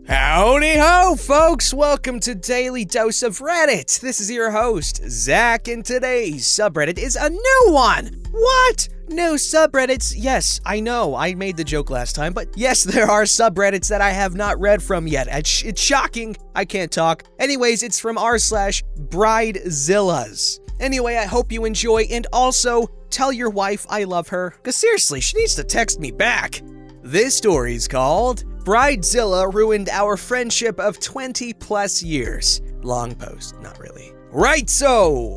Howdy ho, folks! Welcome to Daily Dose of Reddit. This is your host, Zach, and today's subreddit is a new one! What? New subreddits? Yes, I know, I made the joke last time, but yes, there are subreddits that I have not read from yet. It's shocking. I can't talk. Anyways, it's from r/Bridezillas. Anyway, I hope you enjoy, and also, tell your wife I love her, because seriously, she needs to text me back. This story's called Bridzilla Ruined Our Friendship of 20 plus years. Long post, not really. Right so,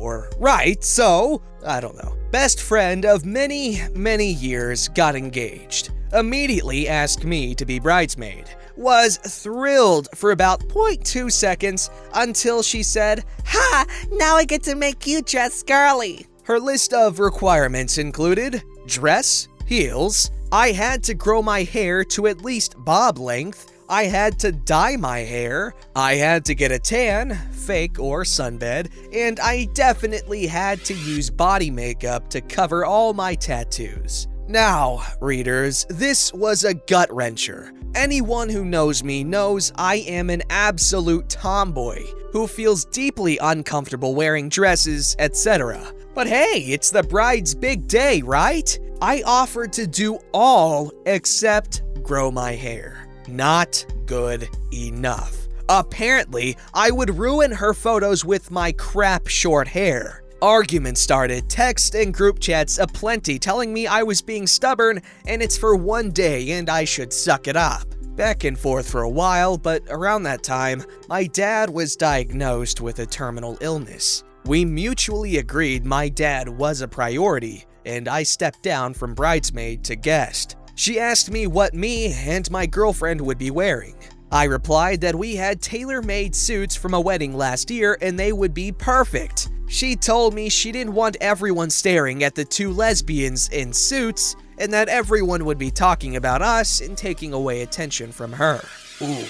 I don't know. Best friend of many years got engaged. Immediately asked me to be bridesmaid. Was thrilled for about 0.2 seconds until she said, "Ha! Now I get to make you dress girly." Her list of requirements included dress, heels, I had to grow my hair to at least bob length, I had to dye my hair, I had to get a tan, fake or sunbed, and I definitely had to use body makeup to cover all my tattoos. Now, readers, this was a gut-wrencher. Anyone who knows me knows I am an absolute tomboy who feels deeply uncomfortable wearing dresses, etc. But hey, it's the bride's big day, right? I offered to do all except grow my hair. Not good enough. Apparently, I would ruin her photos with my crap short hair. Arguments started, texts and group chats aplenty telling me I was being stubborn and it's for one day and I should suck it up. Back and forth for a while, but around that time, my dad was diagnosed with a terminal illness. We mutually agreed my dad was a priority, and I stepped down from bridesmaid to guest. She asked me what me and my girlfriend would be wearing. I replied that we had tailor-made suits from a wedding last year and they would be perfect. She told me she didn't want everyone staring at the two lesbians in suits and that everyone would be talking about us and taking away attention from her. Ooh.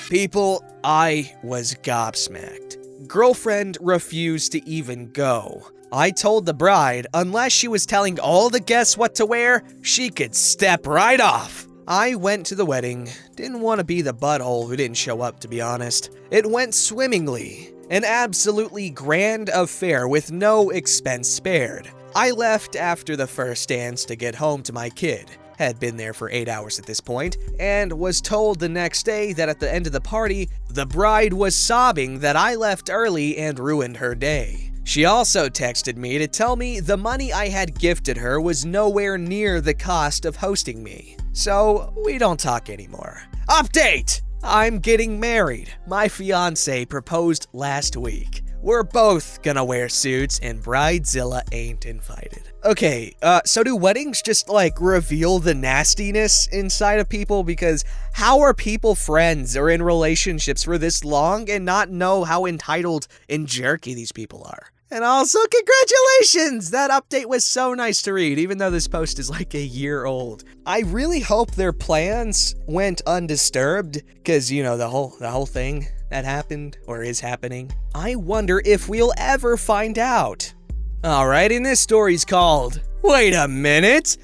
People, I was gobsmacked. Girlfriend refused to even go. I told the bride, unless she was telling all the guests what to wear, she could step right off. I went to the wedding. Didn't want to be the butthole who didn't show up, to be honest. It went swimmingly. An absolutely grand affair with no expense spared. I left after the first dance to get home to my kid. Had been there for 8 hours at this point, and was told the next day that at the end of the party, the bride was sobbing that I left early and ruined her day. She also texted me to tell me the money I had gifted her was nowhere near the cost of hosting me. So, we don't talk anymore. Update! I'm getting married. My fiance proposed last week. We're both gonna wear suits and Bridezilla ain't invited. Okay, so do weddings just reveal the nastiness inside of people? Because how are people friends or in relationships for this long and not know how entitled and jerky these people are? And also, congratulations! That update was so nice to read, even though this post is a year old. I really hope their plans went undisturbed, because, the whole thing that happened, or is happening. I wonder if we'll ever find out. Alright, and this story's called, Wait a Minute!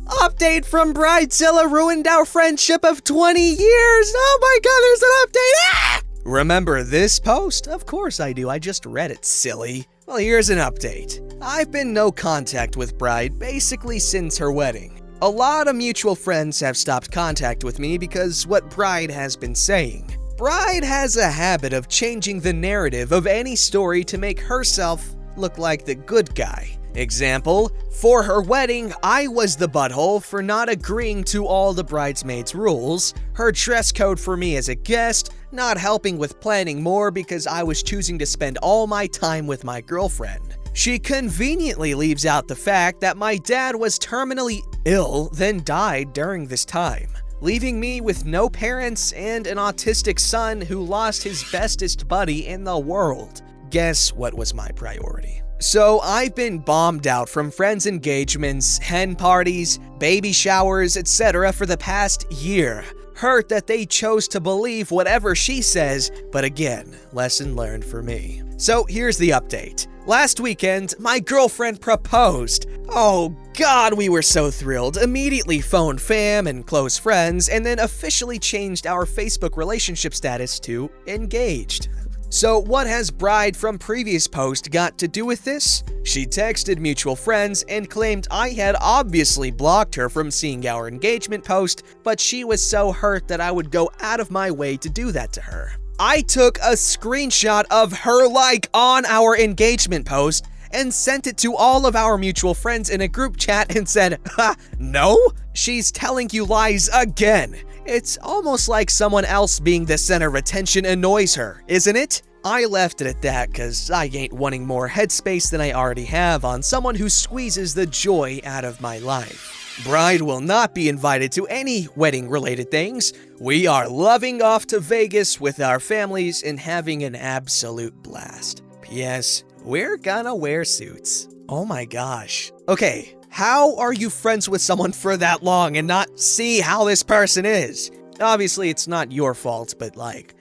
Update from Bridezilla ruined our friendship of 20 years! Oh my god, there's an update! Remember this post? Of course I do, I just read it, silly. Well, here's an update. I've been no contact with Bride basically since her wedding. A lot of mutual friends have stopped contact with me because what Bride has been saying. Bride has a habit of changing the narrative of any story to make herself look like the good guy. Example, for her wedding, I was the butthole for not agreeing to all the bridesmaids' rules, her dress code for me as a guest, not helping with planning more because I was choosing to spend all my time with my girlfriend. She conveniently leaves out the fact that my dad was terminally ill, then died during this time, leaving me with no parents and an autistic son who lost his bestest buddy in the world. Guess what was my priority? So I've been bombed out from friends' engagements, hen parties, baby showers, etc. for the past year. Hurt that they chose to believe whatever she says, but again, lesson learned for me. So here's the update. Last weekend, my girlfriend proposed. Oh God, we were so thrilled. Immediately phoned fam and close friends, and then officially changed our Facebook relationship status to engaged. So what has bride from previous post got to do with this? She texted mutual friends and claimed I had obviously blocked her from seeing our engagement post, but she was so hurt that I would go out of my way to do that to her. I took a screenshot of her like on our engagement post and sent it to all of our mutual friends in a group chat and said, "Ha, no? She's telling you lies again." It's almost like someone else being the center of attention annoys her, isn't it? I left it at that because I ain't wanting more headspace than I already have on someone who squeezes the joy out of my life. Bride will not be invited to any wedding-related things. We are loving off to Vegas with our families and having an absolute blast. P.S. We're gonna wear suits. Oh my gosh. Okay. How are you friends with someone for that long and not see how this person is? Obviously, it's not your fault, but like,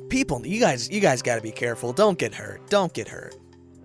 people, you guys gotta be careful. Don't get hurt. Don't get hurt.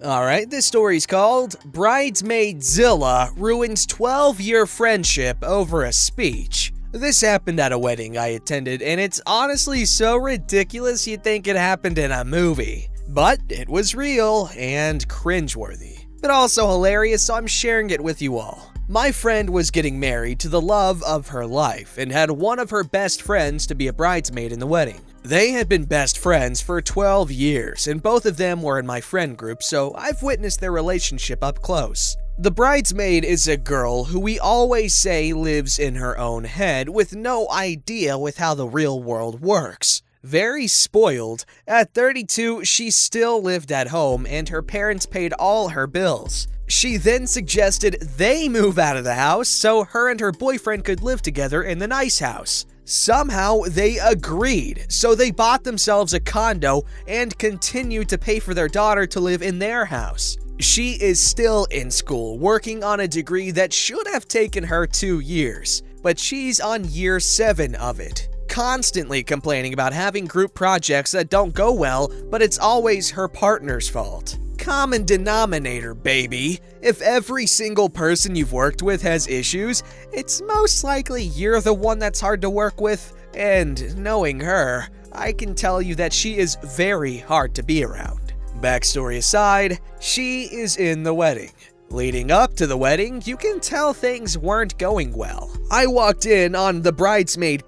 Alright, this story's called Bridezilla Ruins 12-Year Friendship Over a Speech. This happened at a wedding I attended, and it's honestly so ridiculous you'd think it happened in a movie. But it was real and cringeworthy. But also hilarious, so I'm sharing it with you all. My friend was getting married to the love of her life and had one of her best friends to be a bridesmaid in the wedding. They had been best friends for 12 years, and both of them were in my friend group, so I've witnessed their relationship up close. The bridesmaid is a girl who we always say lives in her own head with no idea with how the real world works. Very spoiled, at 32, she still lived at home and her parents paid all her bills. She then suggested they move out of the house so her and her boyfriend could live together in the nice house. Somehow they agreed, so they bought themselves a condo and continued to pay for their daughter to live in their house. She is still in school, working on a degree that should have taken her 2 years, but she's on year 7 of it. Constantly complaining about having group projects that don't go well, but it's always her partner's fault. Common denominator, baby. If every single person you've worked with has issues, it's most likely you're the one that's hard to work with, and knowing her, I can tell you that she is very hard to be around. Backstory aside, she is in the wedding. Leading up to the wedding, you can tell things weren't going well. I walked in on the bridesmaid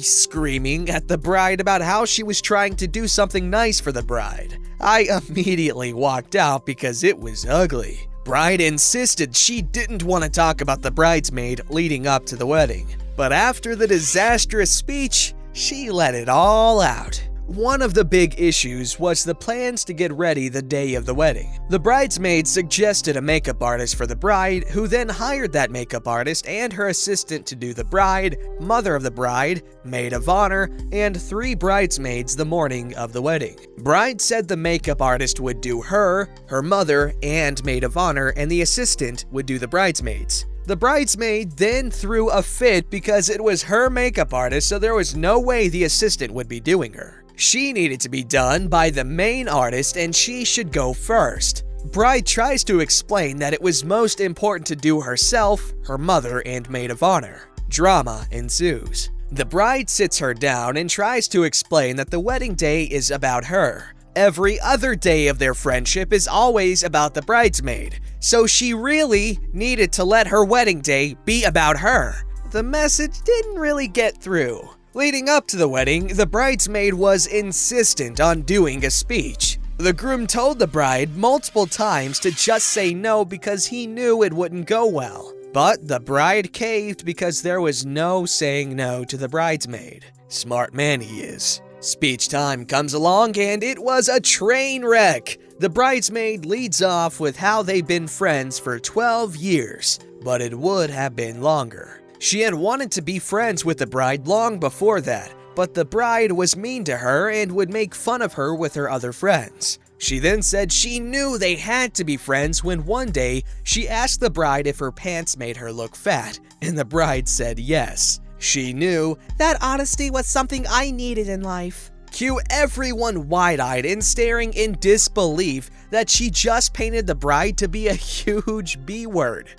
screaming at the bride about how she was trying to do something nice for the bride. I immediately walked out because it was ugly. Bride insisted she didn't want to talk about the bridesmaid leading up to the wedding. But after the disastrous speech, she let it all out. One of the big issues was the plans to get ready the day of the wedding. The bridesmaid suggested a makeup artist for the bride, who then hired that makeup artist and her assistant to do the bride, mother of the bride, maid of honor, and 3 bridesmaids the morning of the wedding. Bride said the makeup artist would do her mother, and maid of honor, and the assistant would do the bridesmaids. The bridesmaid then threw a fit because it was her makeup artist, so there was no way the assistant would be doing her. She needed to be done by the main artist and she should go first. Bride tries to explain that it was most important to do herself, her mother, and maid of honor. Drama ensues. The bride sits her down and tries to explain that the wedding day is about her. Every other day of their friendship is always about the bridesmaid, so she really needed to let her wedding day be about her. The message didn't really get through. Leading up to the wedding, the bridesmaid was insistent on doing a speech. The groom told the bride multiple times to just say no because he knew it wouldn't go well. But the bride caved because there was no saying no to the bridesmaid. Smart man he is. Speech time comes along and it was a train wreck. The bridesmaid leads off with how they've been friends for 12 years, but it would have been longer. She had wanted to be friends with the bride long before that, but the bride was mean to her and would make fun of her with her other friends. She then said she knew they had to be friends when one day she asked the bride if her pants made her look fat, and the bride said yes. She knew that honesty was something I needed in life. Cue everyone wide-eyed and staring in disbelief that she just painted the bride to be a huge B-word.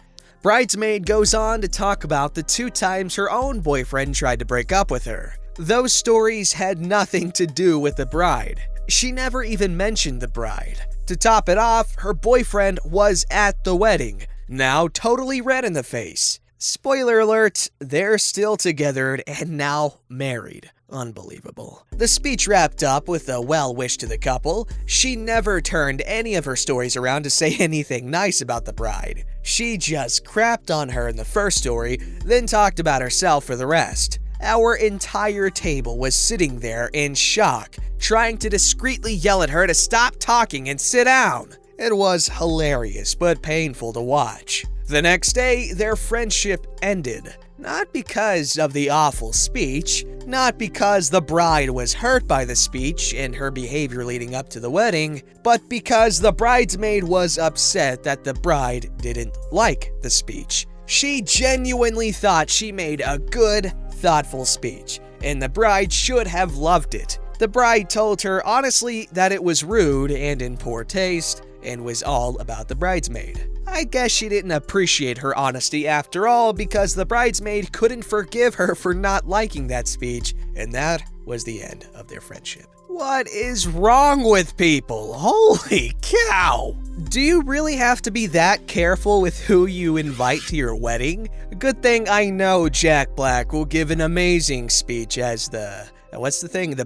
Bridesmaid goes on to talk about the 2 times her own boyfriend tried to break up with her. Those stories had nothing to do with the bride. She never even mentioned the bride. To top it off, her boyfriend was at the wedding, now totally red in the face. Spoiler alert, they're still together and now married. Unbelievable. The speech wrapped up with a well wish to the couple. She never turned any of her stories around to say anything nice about the bride. She just crapped on her in the first story, then talked about herself for the rest. Our entire table was sitting there in shock, trying to discreetly yell at her to stop talking and sit down. It was hilarious but painful to watch. The next day, their friendship ended. Not because of the awful speech, not because the bride was hurt by the speech and her behavior leading up to the wedding, but because the bridesmaid was upset that the bride didn't like the speech. She genuinely thought she made a good, thoughtful speech, and the bride should have loved it. The bride told her honestly that it was rude and in poor taste, and was all about the bridesmaid. I guess she didn't appreciate her honesty after all, because the bridesmaid couldn't forgive her for not liking that speech, and that was the end of their friendship. What is wrong with people? Holy cow! Do you really have to be that careful with who you invite to your wedding? Good thing I know Jack Black will give an amazing speech as the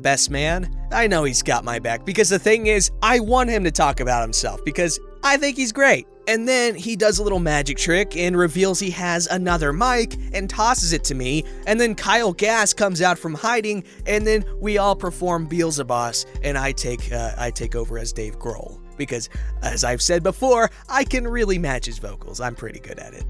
best man? I know he's got my back, because the thing is, I want him to talk about himself because I think he's great. And then he does a little magic trick and reveals he has another mic and tosses it to me, and then Kyle Gass comes out from hiding, and then we all perform Beelzebub, and I take over as Dave Grohl. Because, as I've said before, I can really match his vocals. I'm pretty good at it.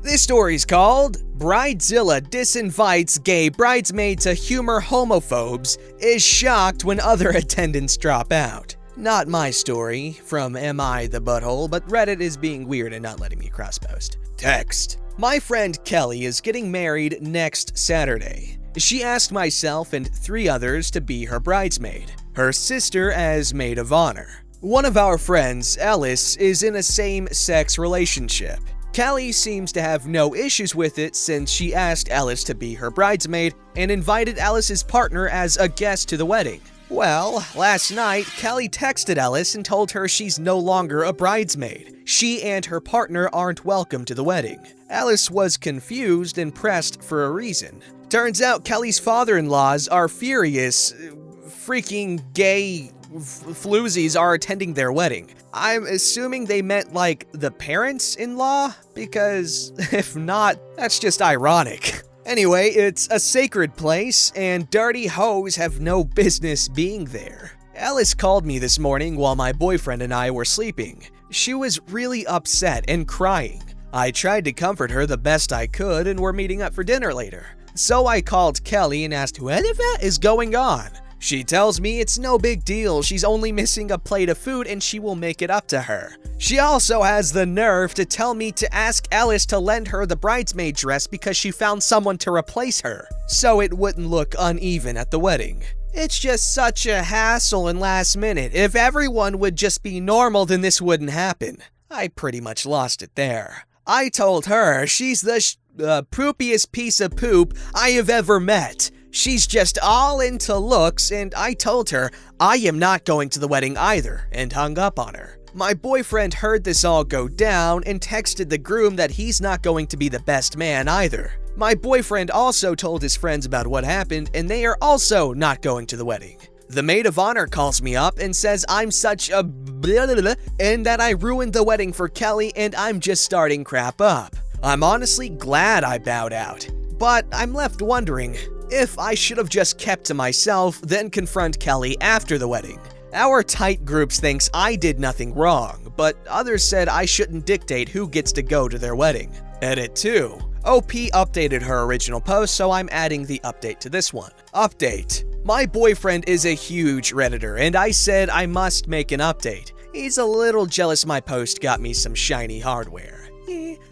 This story's called Bridezilla Disinvites Gay Bridesmaid to Humor Homophobes, is Shocked When Other Attendants Drop Out. Not my story from Am I the Butthole, but Reddit is being weird and not letting me cross-post. Text. My friend Kelly is getting married next Saturday. She asked myself and 3 others to be her bridesmaid, her sister as maid of honor. One of our friends, Ellis, is in a same-sex relationship. Kelly seems to have no issues with it since she asked Ellis to be her bridesmaid and invited Ellis's partner as a guest to the wedding. Well, last night, Kelly texted Ellis and told her she's no longer a bridesmaid. She and her partner aren't welcome to the wedding. Ellis was confused and pressed for a reason. Turns out Kelly's father-in-laws are furious. Freaking gay floozies are attending their wedding. I'm assuming they meant like the parents-in-law, because if not, that's just ironic. Anyway, it's a sacred place, and dirty hoes have no business being there. Ellis called me this morning while my boyfriend and I were sleeping. She was really upset and crying. I tried to comfort her the best I could, and we're meeting up for dinner later. So I called Kelly and asked what is going on. She tells me it's no big deal, she's only missing a plate of food and she will make it up to her. She also has the nerve to tell me to ask Ellis to lend her the bridesmaid dress because she found someone to replace her, so it wouldn't look uneven at the wedding. It's just such a hassle and last minute. If everyone would just be normal, then this wouldn't happen. I pretty much lost it there. I told her she's the poopiest piece of poop I have ever met. She's just all into looks, and I told her I am not going to the wedding either, and hung up on her. My boyfriend heard this all go down and texted the groom that he's not going to be the best man either. My boyfriend also told his friends about what happened, and they are also not going to the wedding. The maid of honor calls me up and says I'm such a blah, blah, blah, and that I ruined the wedding for Kelly and I'm just starting crap up. I'm honestly glad I bowed out, but I'm left wondering if I should have just kept to myself, then confront Kelly after the wedding. Our tight groups thinks I did nothing wrong, but others said I shouldn't dictate who gets to go to their wedding. Edit 2. OP updated her original post, so I'm adding the update to this one. Update. My boyfriend is a huge Redditor, and I said I must make an update. He's a little jealous my post got me some shiny hardware.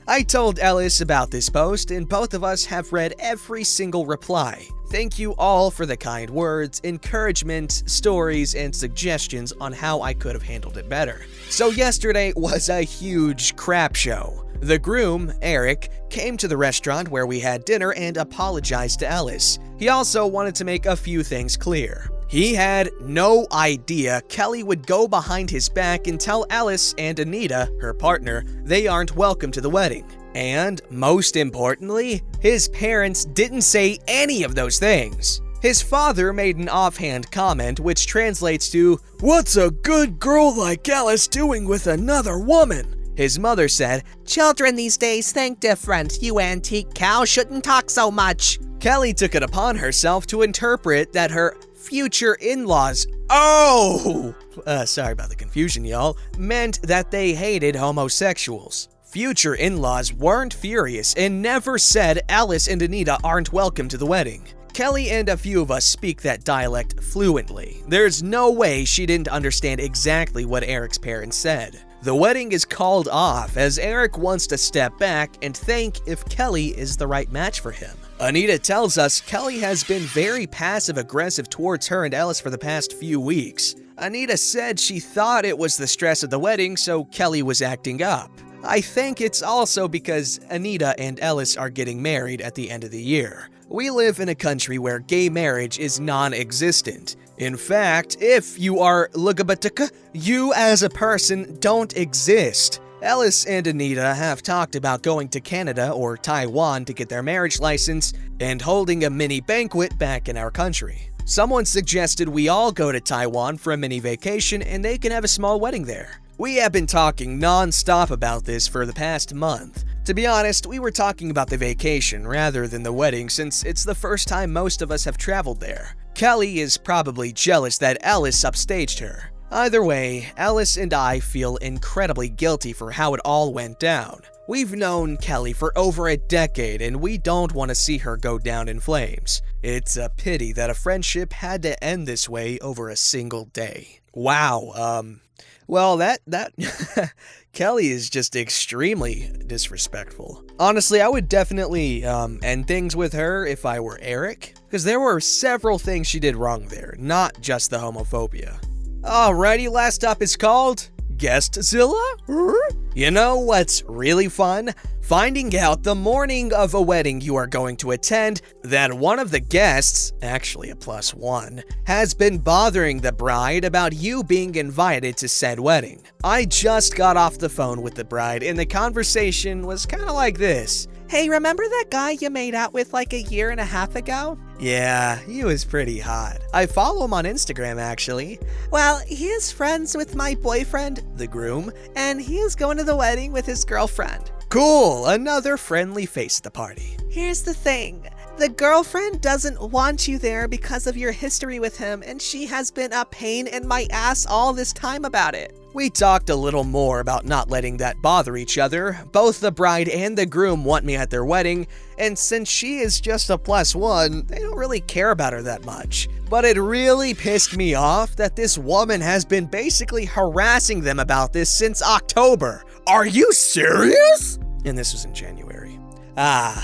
I told Ellis about this post, and both of us have read every single reply. Thank you all for the kind words, encouragement, stories, and suggestions on how I could have handled it better. So yesterday was a huge crap show. The groom, Eric, came to the restaurant where we had dinner and apologized to Ellis. He also wanted to make a few things clear. He had no idea Kelly would go behind his back and tell Ellis and Anita, her partner, they aren't welcome to the wedding. And, most importantly, his parents didn't say any of those things. His father made an offhand comment which translates to, "What's a good girl like Alice doing with another woman?" His mother said, "Children these days think different. You antique cow shouldn't talk so much." Kelly took it upon herself to interpret that her future in-laws, sorry about the confusion, y'all, meant that they hated homosexuals. Future in-laws weren't furious and never said Alice and Anita aren't welcome to the wedding. Kelly and a few of us speak that dialect fluently. There's no way she didn't understand exactly what Eric's parents said. The wedding is called off as Eric wants to step back and think if Kelly is the right match for him. Anita tells us Kelly has been very passive-aggressive towards her and Ellis for the past few weeks. Anita said she thought it was the stress of the wedding, so Kelly was acting up. I think it's also because Anita and Ellis are getting married at the end of the year. We live in a country where gay marriage is non-existent. In fact, if you are LGBTQ, you as a person don't exist. Ellis and Anita have talked about going to Canada or Taiwan to get their marriage license and holding a mini banquet back in our country. Someone suggested we all go to Taiwan for a mini vacation and they can have a small wedding there. We have been talking non-stop about this for the past month. To be honest, we were talking about the vacation rather than the wedding since it's the first time most of us have traveled there. Kelly is probably jealous that Ellis upstaged her. Either way, Ellis and I feel incredibly guilty for how it all went down. We've known Kelly for over a decade and we don't want to see her go down in flames. It's a pity that a friendship had to end this way over a single day. Wow, well, that Kelly is just extremely disrespectful. Honestly, I would definitely end things with her if I were Eric, because there were several things she did wrong there, not just the homophobia. Alrighty, last up is called Guestzilla? You know what's really fun? Finding out the morning of a wedding you are going to attend that one of the guests, actually a +1, has been bothering the bride about you being invited to said wedding. I just got off the phone with the bride and the conversation was kind of like this. "Hey, remember that guy you made out with like a year and a half ago?" "Yeah, he was pretty hot. I follow him on Instagram, actually." "Well, he is friends with my boyfriend, the groom, and he is going to the wedding with his girlfriend." "Cool, another friendly face at the party." "Here's the thing. The girlfriend doesn't want you there because of your history with him, and she has been a pain in my ass all this time about it." We talked a little more about not letting that bother each other. Both the bride and the groom want me at their wedding, and since she is just a +1, they don't really care about her that much. But it really pissed me off that this woman has been basically harassing them about this since October. Are you serious? And this was in January.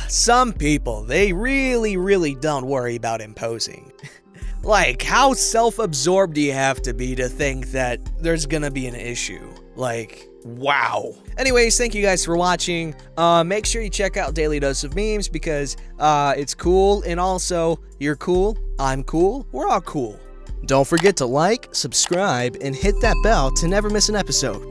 Some people, they really don't worry about imposing. Like, how self-absorbed do you have to be to think that there's gonna be an issue? Like, wow. Anyways, thank you guys for watching. Make sure you check out Daily Dose of Memes because it's cool, and also, you're cool, I'm cool, we're all cool. Don't forget to like, subscribe, and hit that bell to never miss an episode.